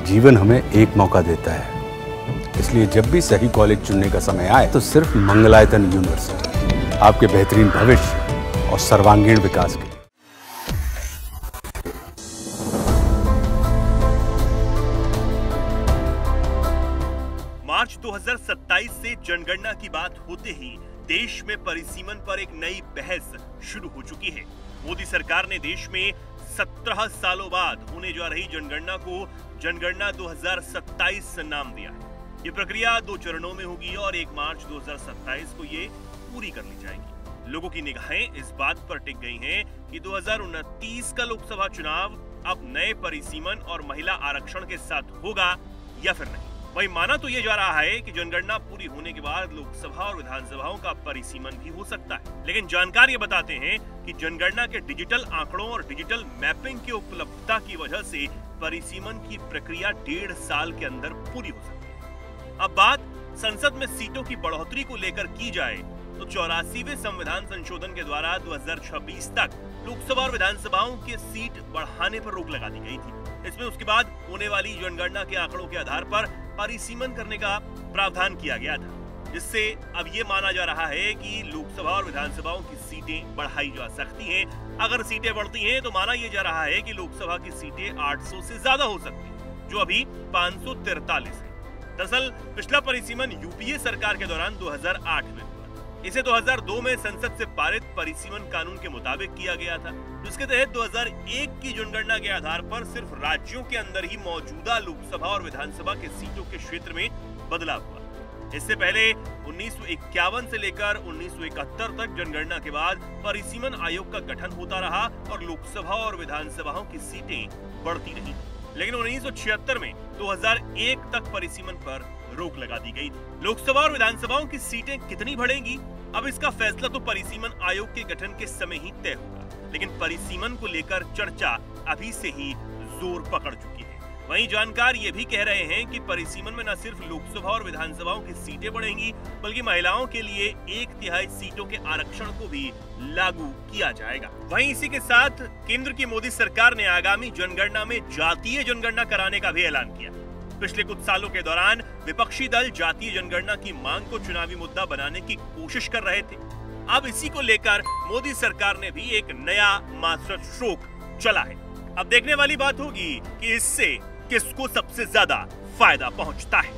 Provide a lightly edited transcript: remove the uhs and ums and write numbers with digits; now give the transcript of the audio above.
जीवन हमें एक मौका देता है, इसलिए जब भी सही कॉलेज चुनने का समय आए तो सिर्फ मंगलायतन यूनिवर्सिटी आपके बेहतरीन भविष्य और सर्वांगीण विकास के लिए। मार्च 2027 से जनगणना की बात होते ही देश में परिसीमन पर एक नई बहस शुरू हो चुकी है। मोदी सरकार ने देश में 17 सालों बाद होने जा रही जनगणना को जनगणना 2027 नाम दिया है। ये प्रक्रिया 2 चरणों में होगी और 1 मार्च 2027 को ये पूरी कर ली जाएगी। लोगों की निगाहें इस बात पर टिक गई हैं कि 2029 का लोकसभा चुनाव अब नए परिसीमन और महिला आरक्षण के साथ होगा या फिर नहीं। वही माना तो ये जा रहा है कि जनगणना पूरी होने के बाद लोकसभा और विधानसभाओं का परिसीमन भी हो सकता है, लेकिन जानकार ये बताते हैं कि जनगणना के डिजिटल आंकड़ों और डिजिटल मैपिंग की उपलब्धता की वजह से परिसीमन की प्रक्रिया 1.5 साल के अंदर पूरी हो सकती है। अब बात संसद में सीटों की बढ़ोतरी को लेकर की जाए तो 84वें संविधान संशोधन के द्वारा 2026 तक लोकसभा और विधानसभाओं के सीट बढ़ाने पर रोक लगा दी गई थी। इसमें उसके बाद होने वाली जनगणना के आंकड़ों के आधार पर परिसीमन करने का प्रावधान किया गया था, जिससे अब ये माना जा रहा है कि लोकसभा और विधानसभाओं की सीटें बढ़ाई जा सकती हैं। अगर सीटें बढ़ती हैं तो माना यह जा रहा है कि लोकसभा की सीटें 800 से ज्यादा हो सकती हैं, जो अभी 543 है। दरअसल पिछला परिसीमन यूपीए सरकार के दौरान 2008 में हुआ। इसे 2002 में संसद से पारित परिसीमन कानून के मुताबिक किया गया था, जिसके तहत 2001 की जनगणना के आधार पर सिर्फ राज्यों के अंदर ही मौजूदा लोकसभा और विधानसभा के सीटों के क्षेत्र में बदलाव हुआ। इससे पहले 1951 से लेकर 1971 तक जनगणना के बाद परिसीमन आयोग का गठन होता रहा और लोकसभा और विधानसभाओं की सीटें बढ़ती रही। लेकिन 1976 में 2001 तक परिसीमन पर रोक लगा दी गई थी। लोकसभा और विधानसभाओं की सीटें कितनी बढ़ेंगी, अब इसका फैसला तो परिसीमन आयोग के गठन के समय ही तय होगा, लेकिन परिसीमन को लेकर चर्चा अभी से ही जोर पकड़ चुकी है। वहीं जानकार ये भी कह रहे हैं कि परिसीमन में न सिर्फ लोकसभा और विधानसभाओं की सीटें बढ़ेंगी, बल्कि महिलाओं के लिए 1/3 सीटों के आरक्षण को भी लागू किया जाएगा। वहीं इसी के साथ केंद्र की मोदी सरकार ने आगामी जनगणना में जातीय जनगणना कराने का भी ऐलान किया। पिछले कुछ सालों के दौरान विपक्षी दल जातीय जनगणना की मांग को चुनावी मुद्दा बनाने की कोशिश कर रहे थे। अब इसी को लेकर मोदी सरकार ने भी एक नया मास्टर स्ट्रोक चला है। अब देखने वाली बात होगी कि इससे किसको सबसे ज्यादा फायदा पहुंचता है।